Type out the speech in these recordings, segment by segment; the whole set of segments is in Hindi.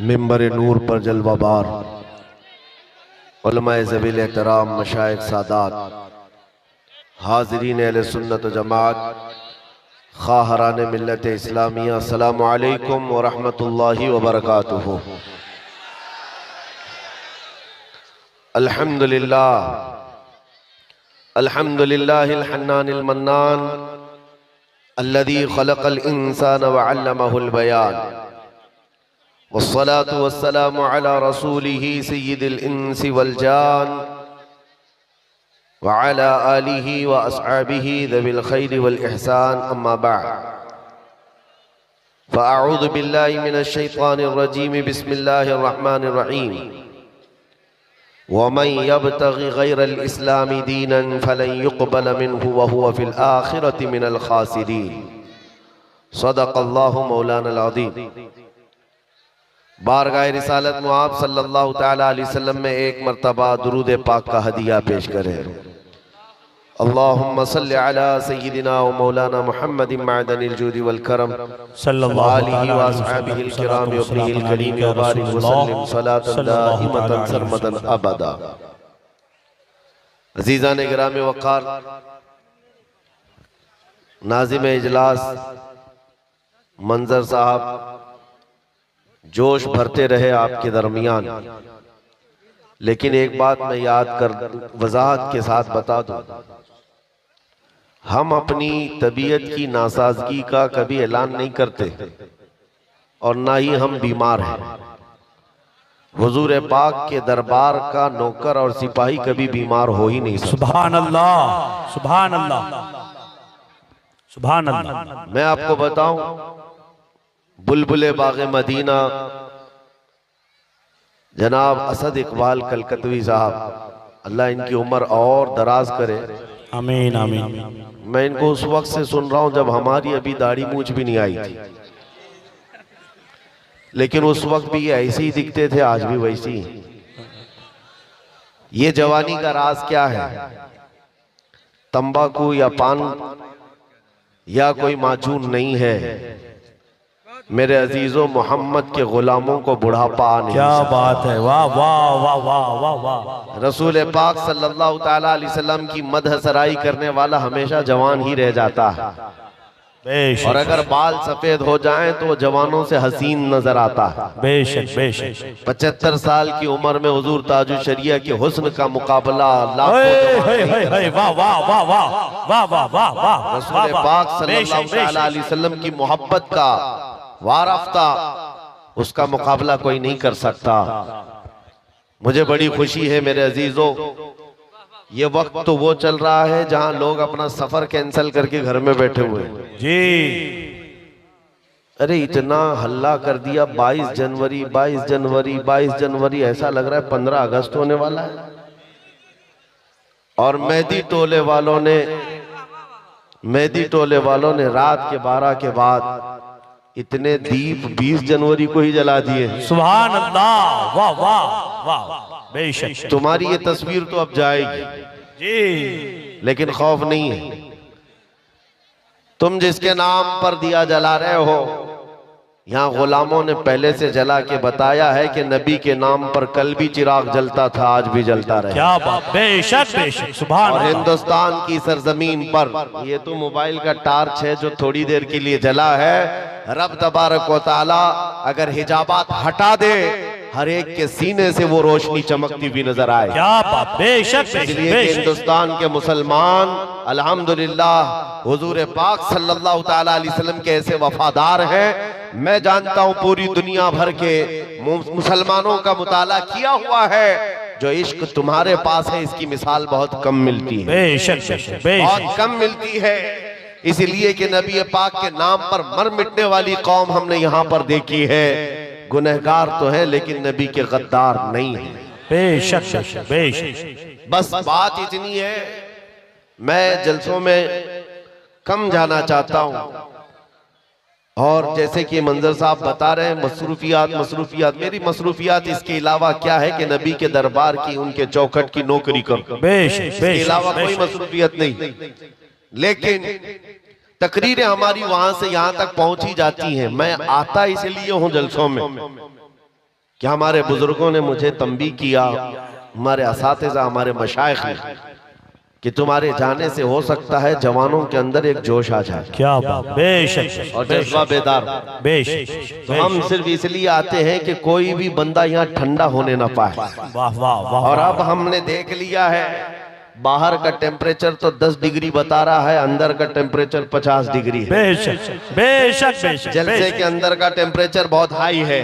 मिंबर नूर पर जलवाबार उलमाए ज़बील एहतराम मशाइख सादात हाज़रीन अहले सुन्नत व जमात ख़ाहरान मिल्लत इस्लामिया अस्सलामु अलैकुम व रहमतुल्लाहि व बरकातुहू। अल्हम्दुलिल्लाह अल्हम्दुलिल्लाहिल हन्नानिल मन्नान अल्लज़ी ख़लक़ल इंसान व अल्लमहुल बयान वस्सलातु वस्सलामु अला रसूलिही सय्यिदिल इंसी वल जान व अला आलिही व अस्हाबिही ज़विल खैरि वल इहसान अम्मा बअद फ़अऊज़ु बिल्लाहि मिनश शैतानिर रजीम बिस्मिल्लाहिर रहमानिर रहीम वमन यब्तगि गैरल इस्लामी दीनन फलन युक़बल मिन्हु व हुवा फिल आखिरति मिनल खासिरीन। सदक़ल्लाहु मौलाना अज़ीम। बारगाह रिसालत मुआब सल्लल्लाहु तआला अलैहि वसल्लम में एक मरतबा दुरूद पाक का हदिया पेश करें। अल्लाहुम्मा सल्लि अला सय्यिदिना व मौलाना मुहम्मदिन मअदनिल जूदि वल करम सल्लल्लाहु अलैहि व अस्हाबिहिल किराम व इब्निहिल करीम व बारिक व सल्लिम सलातन दाइमतन सरमदन अबदा। अज़ीज़ान गिराम वक़ार, नाज़िम इजलास मंजर साहब जोश भरते रहे आपके दरमियान, लेकिन एक बात मैं याद कर वजाहत के साथ बता दूं, हम अपनी तबीयत की नासाजगी का कभी ऐलान नहीं करते और ना ही हम बीमार हैं। हुजूर पाक के दरबार का नौकर और सिपाही कभी बीमार हो ही नहीं सकता। सुभान अल्लाह, सुभान अल्लाह, सुभान अल्लाह। मैं आपको बताऊं, बुलबुले बाग़े मदीना जनाब असद इकबाल कलकतवी साहब, अल्लाह इनकी उम्र और दराज करे, आमीन आमीन। मैं इनको उस वक्त से सुन रहा हूं जब हमारी अभी दाढ़ी मूंछ भी नहीं आई थी, लेकिन उस वक्त भी ये ऐसे ही दिखते थे, आज भी वैसी ही। ये जवानी का राज क्या है? तंबाकू या पान या कोई माजून नहीं है मेरे अजीजों, मोहम्मद के गुलामों को बुढ़ापा नहीं। क्या बात है, वाह वाह वाह वाह वाह वाह। रसूल पाक सल्लल्लाहु तआला अलैहि वसल्लम की मदह सराई करने वाला हमेशा जवान ही रह जाता है, और अगर बाल सफेद हो जाएं तो जवानों से हसीन नजर आता है। बेशक बेशक। 75 साल की उम्र में हुजूर ताजुल शरिया के हुस्न का मुकाबला लाखों वाह वाह वाह वाह वाह वाह वाह वाह। रसूल पाक सल्लल्लाहु तआला अलैहि वसल्लम की मोहब्बत का वारफ्ता, उसका मुकाबला कोई नहीं कर सकता। मुझे बड़ी खुशी है मेरे अजीजों, ये वक्त तो वो चल रहा है जहां लोग अपना सफर कैंसिल करके घर में बैठे हुए हैं जी। अरे इतना हल्ला कर दिया, 22 जनवरी 22 जनवरी 22 जनवरी, ऐसा लग रहा है 15 अगस्त होने वाला है। और मेहदी टोले वालों ने रात के 12 के बाद इतने दीप 20 जनवरी को ही जला दिए। सुभान अल्लाह, वाह वाह वाह। बेशक। तुम्हारी ये तस्वीर तो अब जाएगी जी, लेकिन खौफ नहीं है। तुम जिसके नाम पर दिया जला रहे हो, यहाँ गुलामों ने पहले से जला के बताया है कि नबी के नाम पर कल भी चिराग जलता था, आज भी जलता रहे। क्या बात, बेशक बेशक। सुभान और अल्लाह। हिंदुस्तान की सरजमीन पर ये तो मोबाइल का टार्च है जो थोड़ी देर के लिए जला है। रब तबारक व तआला अगर हिजाबात हटा दे, हर एक के सीने से वो रोशनी चमकती हुई नजर आए। क्या बात, बेशक इसलिए कि हिंदुस्तान के मुसलमान अल्हम्दुलिल्लाह हुजूर पाक सल्लल्लाहु तआला अलैहि वसल्लम के ऐसे वफादार हैं। मैं जानता हूं पूरी दुनिया भर के मुसलमानों का मुताला किया हुआ है, जो इश्क तुम्हारे पास है इसकी मिसाल बहुत कम मिलती है। बेशक बेशक, बहुत कम मिलती है। इसलिए कि नबी पाक के नाम पर मर मिटने वाली कौम हमने यहाँ पर देखी है। गुनहगार तो है लेकिन नबी के गद्दार नहीं है। बेशक बेशक। बस बात इतनी है, मैं जलसों में कम जाना चाहता हूँ। और जैसे कि मंजर साहब बता रहे हैं, मसरूफियात, मेरी मसरूफियात इसके अलावा क्या है कि नबी के दरबार की, उनके चौखट की नौकरी करो, इसके अलावा कोई मसरूफियत नहीं। लेकिन तकरीरें हमारी वहां से यहां तक पहुंची जाती हैं। मैं आता इसलिए हूं जलसों में कि हमारे बुजुर्गों ने मुझे तंबी किया, हमारे असातिज़ा, हमारे मशाइख ने, कि तुम्हारे जाने से हो सकता है जवानों के अंदर एक जोश आ जाए। क्या बात, बेशक और जज्बा बेदार। बेशक। तो हम सिर्फ इसलिए आते हैं कि कोई भी बंदा यहाँ ठंडा होने ना पाए। वाह वाह वाह। और अब हमने देख लिया है, बाहर का टेम्परेचर तो 10 डिग्री बता रहा है, अंदर का टेम्परेचर 50 डिग्री है। बेशक बेशक बेशक। जलसे के अंदर का टेम्परेचर बहुत हाई है।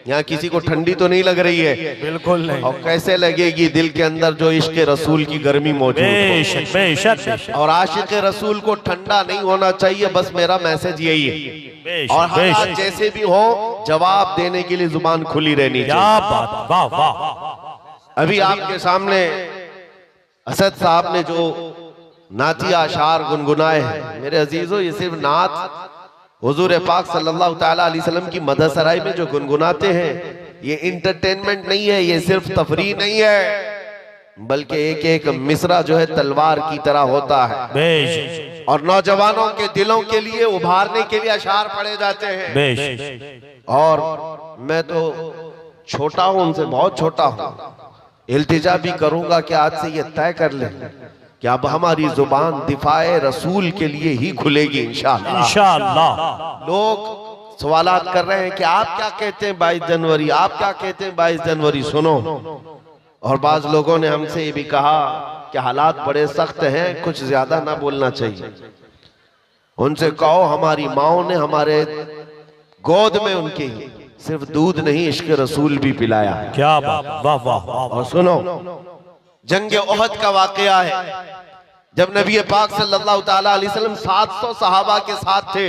यहाँ किसी को ठंडी तो नहीं लग रही है? बिल्कुल नहीं। और कैसे लगेगी दिल के अंदर जो इश्क रसूल की गर्मी मौजूद है। बेशक बेशक। और आशिक रसूल को ठंडा नहीं होना चाहिए, बस मेरा मैसेज यही है। और हालात जैसे भी हो, जवाब देने के लिए जुबान खुली रहनी चाहिए। क्या बात, वाह वाह। अभी आपके सामने असद साहब ने जो नातिया अशार गुनगुनाए हैं, मेरे अजीजों, ये सिर्फ नात हुजूर पाक सल्लल्लाहु ताला अलैहि वसल्लम की मदह सराय में जो गुनगुनाते हैं, ये इंटरटेनमेंट नहीं है, ये सिर्फ तफरीह नहीं है, बल्कि एक एक मिसरा जो है तलवार की तरह होता है। और नौजवानों के दिलों के लिए उभारने के लिए अशार पढ़े जाते हैं। और मैं तो छोटा हूं, उनसे बहुत छोटा हूं, इल्तिजा भी करूंगा कि आज से ये तय कर ले कि अब हमारी जुबान दिफाए रसूल के लिए ही खुलेगी इंशाअल्लाह। इंशाअल्लाह। लोग सवालात कर रहे हैं कि आप क्या कहते हैं 22 जनवरी, आप क्या कहते हैं 22 जनवरी, सुनो। और बाज लोगों ने हमसे ये भी कहा कि हालात बड़े सख्त हैं, कुछ ज्यादा ना बोलना चाहिए। उनसे कहो हमारी माओ ने हमारे गोद में उनकी सिर्फ दूध नहीं, इश्क रसूल भी पिलाया। क्या बात, वाह वाह। और सुनो, जंग ओहद का वाकया है, जब नबी पाक सल्लल्लाहु ताला अलैहि वसल्लम 700 सहाबा के साथ थे।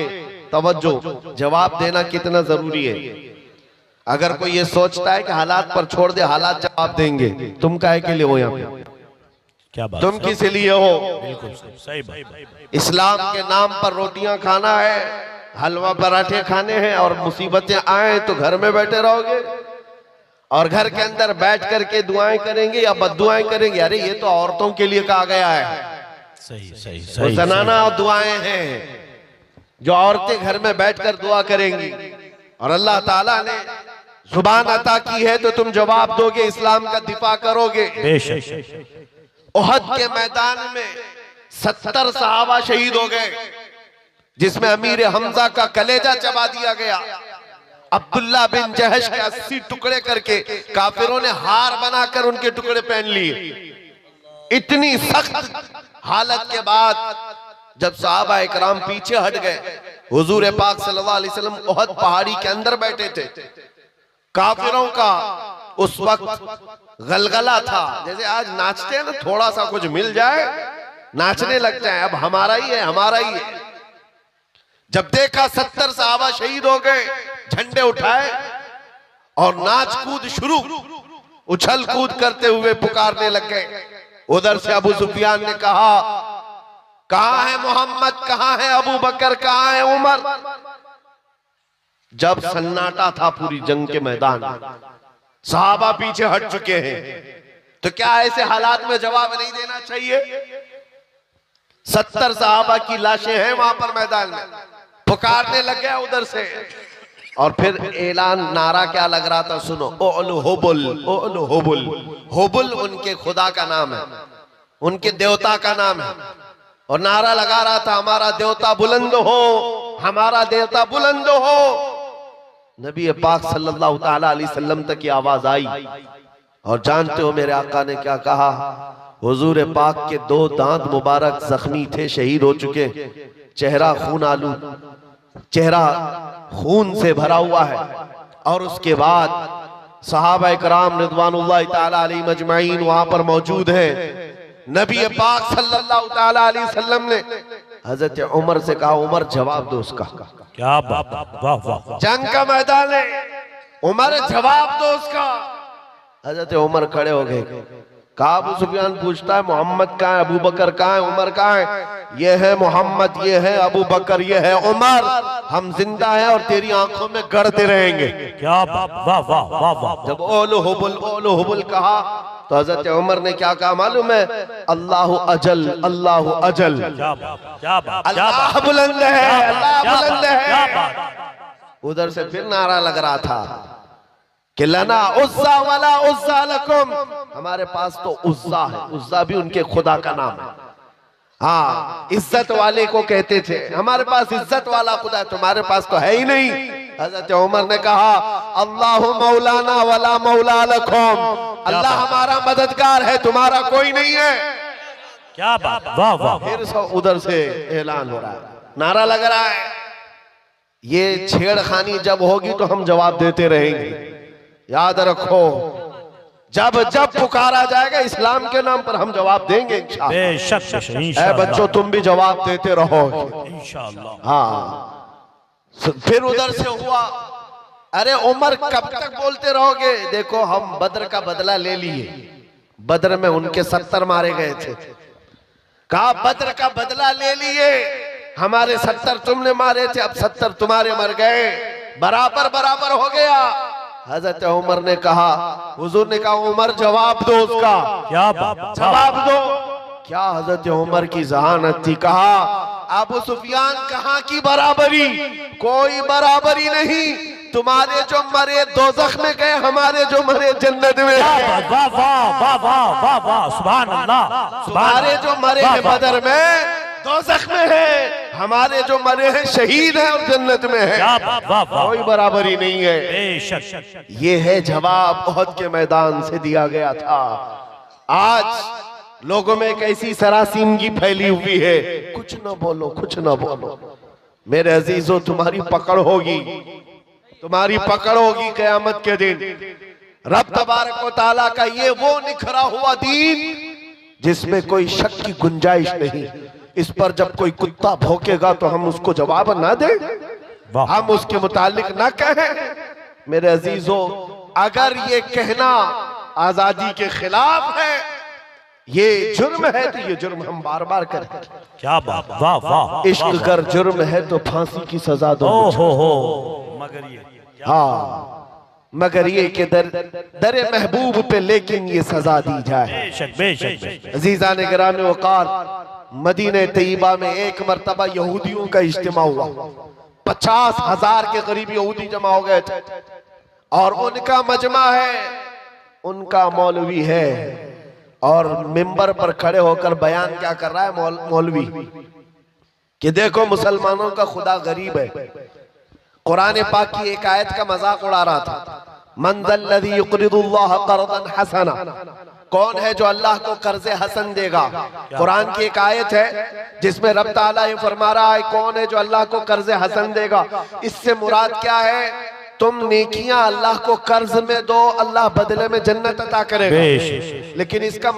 तवज्जो, जवाब देना कितना जरूरी है। अगर कोई ये सोचता है कि हालात पर छोड़ दे, हालात जवाब देंगे। तुम काहे के लिए हो यहाँ पे? क्या बात, तुम किस लिए हो? बिल्कुल सही बात। इस्लाम के नाम पर रोटियां खाना है, हलवा पराठे खाने हैं, और मुसीबतें आए तो घर में बैठे रहोगे और घर के अंदर बैठ करके दुआएं करेंगे या बद्दुआएं करेंगे? अरे ये तो औरतों के लिए कहा गया है। सही सही वो सही। जनाना दुआएं हैं जो औरतें घर में बैठकर दुआ करेंगी। और अल्लाह ताला ने जुबान अता की है तो तुम जवाब दोगे, इस्लाम का दिफा करोगे। बेशक। ओहद के मैदान में 70 सहाबा शहीद हो गए, जिसमें अमीर हमजा का कलेजा चबा दिया गया। अब्दुल्ला बिन जहश के 80 टुकड़े करके काफिरों ने हार बनाकर उनके टुकड़े पहन लिए। इतनी सख्त हालत के बाद जब सहाबा इकराम पीछे हट गए, हुजूर पाक सल्लल्लाहु अलैहि वसल्लम ओहद पहाड़ी के अंदर बैठे थे। काफिरों का उस वक्त गलगला था, जैसे आज नाचते हैं ना, थोड़ा सा कुछ मिल जाए नाचने लग जाए, अब हमारा ही है, हमारा ही है। जब देखा 70 सहाबा शहीद हो गए, झंडे उठाए और नाच कूद शुरू, उछल कूद करते हुए पुकारने लग गए। उधर से अबू सुफियान ने कहा, कहां है मोहम्मद, कहां है अबू बकर, कहां है उमर? जब सन्नाटा था पूरी जंग के मैदान में, सहाबा पीछे हट चुके हैं, तो क्या ऐसे हालात में जवाब नहीं देना चाहिए? 70 सहाबा की लाशें हैं वहां पर मैदान में, पुकारने लग गया उधर से। और फिर ऐलान, नारा क्या लग रहा था, सुनो। ओलु होबुल, ओलु होबुल। होबुल उनके खुदा का नाम है, उनके देवता का नाम है। और नारा लगा रहा था, हमारा देवता बुलंद हो, हमारा देवता बुलंद हो। नबी पाक सल्लल्लाहु ताला अलैहि वसल्लम तक की आवाज आई। और जानते हो मेरे आका ने क्या कहा? हुजूर पाक के 2 दांत मुबारक जख्मी थे, शहीद हो चुके, चेहरा खून आलू, चेहरा खून से भरा हुआ है। और उसके बाद सहाबा इकराम रिज़वानुल्लाहि ताला अलैहिम अजमईन वहां पर मौजूद हैं। नबी पाक सल्लल्लाहु ताला अलैहि वसल्लम ने हजरत उमर से कहा, उमर जवाब दो उसका। क्या बात, वाह वाह। जंग का मैदान है, उमर जवाब दो उसका। हजरत उमर खड़े हो गए। कहा, अबू सुफियान पूछता है, मोहम्मद कहाँ है, अबू बकर कहाँ है, उमर कहाँ है? ये है मोहम्मद, ये है अबू बकर, ये है उमर। हम जिंदा हैं और तेरी आंखों में गड़ते रहेंगे। क्या बात, वाह वाह वाह वाह। जब ओलो हुबुल कहा तो हजरत उमर ने क्या कहा मालूम है? अल्लाह अजल, अल्लाह अजल। क्या बात, क्या बात, अल्लाह बुलंद है, अल्लाह बुलंद है। क्या बात। उधर से फिर नारा लग रहा था, कि लना उज़्ज़ा वला उज़्ज़ा लकुम, हमारे पास तो उज़्ज़ा है, उज़्ज़ा भी उनके खुदा का नाम है। हाँ, इज्जत वाले को कहते थे, हमारे पास इज्जत वाला खुदा है, तुम्हारे पास तो है ही नहीं। हजरत उमर ने कहा अल्लाहु मौलाना वला मौला लकुम, अल्लाह हमारा मददगार है, तुम्हारा कोई नहीं है। क्या बात, वाह वाह। फिर उधर से ऐलान हो रहा है, नारा लग रहा है, ये छेड़खानी जब होगी तो हम जवाब देते रहेंगे। याद रखो, जब जब पुकारा जाएगा इस्लाम के नाम पर हम जवाब देंगे इंशाअल्लाह। बेशक ऐ इंशाअल्लाह। बच्चों, तुम भी जवाब देते रहोगे इंशाअल्लाह। हाँ। फिर उधर से हुआ, अरे उमर कब तक बोलते रहोगे? देखो, हम बद्र का बदला ले लिए, बद्र में उनके 70 मारे गए थे। कहा बद्र का बदला ले लिए, हमारे 70 तुमने मारे थे, अब 70 तुम्हारे मर गए, बराबर बराबर हो गया। हजरत उमर ने कहा, हुजूर ने कहा उमर जवाब दो उसका, क्या बात, जवाब दो। क्या हजरत उमर की जहानत थी। कहा अबू सुफियान कहाँ की बराबरी, कोई बराबरी नहीं, तुम्हारे जो मरे दोज़ख में गए, हमारे जो मरे जन्नत में। वाह वाह वाह वाह वाह वाह, सुभान अल्लाह। तुम्हारे जो मरे हैं बदर में दोज़ख में है, हमारे जो मरे हैं शहीद हैं और जन्नत में है। क्या बात, वाह वाह। कोई बराबरी नहीं है। बेशक। ये है जवाब उहद के मैदान से दिया गया था। आज लोगों में एक ऐसी सरासीमगी फैली हुई है, कुछ न बोलो, कुछ न बोलो। मेरे अजीजों, तुम्हारी पकड़ होगी, तुम्हारी पकड़ होगी क़यामत के दिन। रब तबारक व तआला का ये वो निखरा हुआ दीन जिसमें कोई शक की गुंजाइश नहीं। इस पर जब कोई कुत्ता भौंकेगा तो हम उसको जवाब ना दें, हम उसके मुतालिक ना कहें। मेरे अजीजों, अगर ये कहना आजादी के खिलाफ है, ये जुर्म है, तो ये जुर्म हम बार बार करें। क्या बात, वाह वाह। इश्क अगर जुर्म है तो फांसी की सजा दो। हो मगर ये, हाँ, मगर ये कि दरे महबूब पे लेकिन ये सजा दी जाए। बेशक बेशक। अजीजा ने गिरामी वकार, मदीने तैयबा में एक मर्तबा यहूदियों का इज्तिमा हुआ, 50,000 के करीब यहूदी जमा हो गए थे, और उनका मजमा है, उनका मौलवी है, और मिंबर पर खड़े होकर बयान क्या कर रहा है मौलवी कि देखो मुसलमानों का खुदा गरीब है। कुरान पाक की एक आयत का मजाक उड़ा रहा था, मन ज़ल्लज़ी युक़रिदुल्लाह क़र्ज़न हसना, कौन है जो अल्लाह को कर्ज़े हसन देगा। कुरान की एक आयत है जिसमें रब ताला ये फरमा रहा है, कौन है जो अल्लाह को कर्ज़े हसन देगा। इससे मुराद क्या है? तुम नेकियां अल्लाह को कर्ज में दो, अल्लाह बदले में जन्नत अता करेगा। लेकिन इसका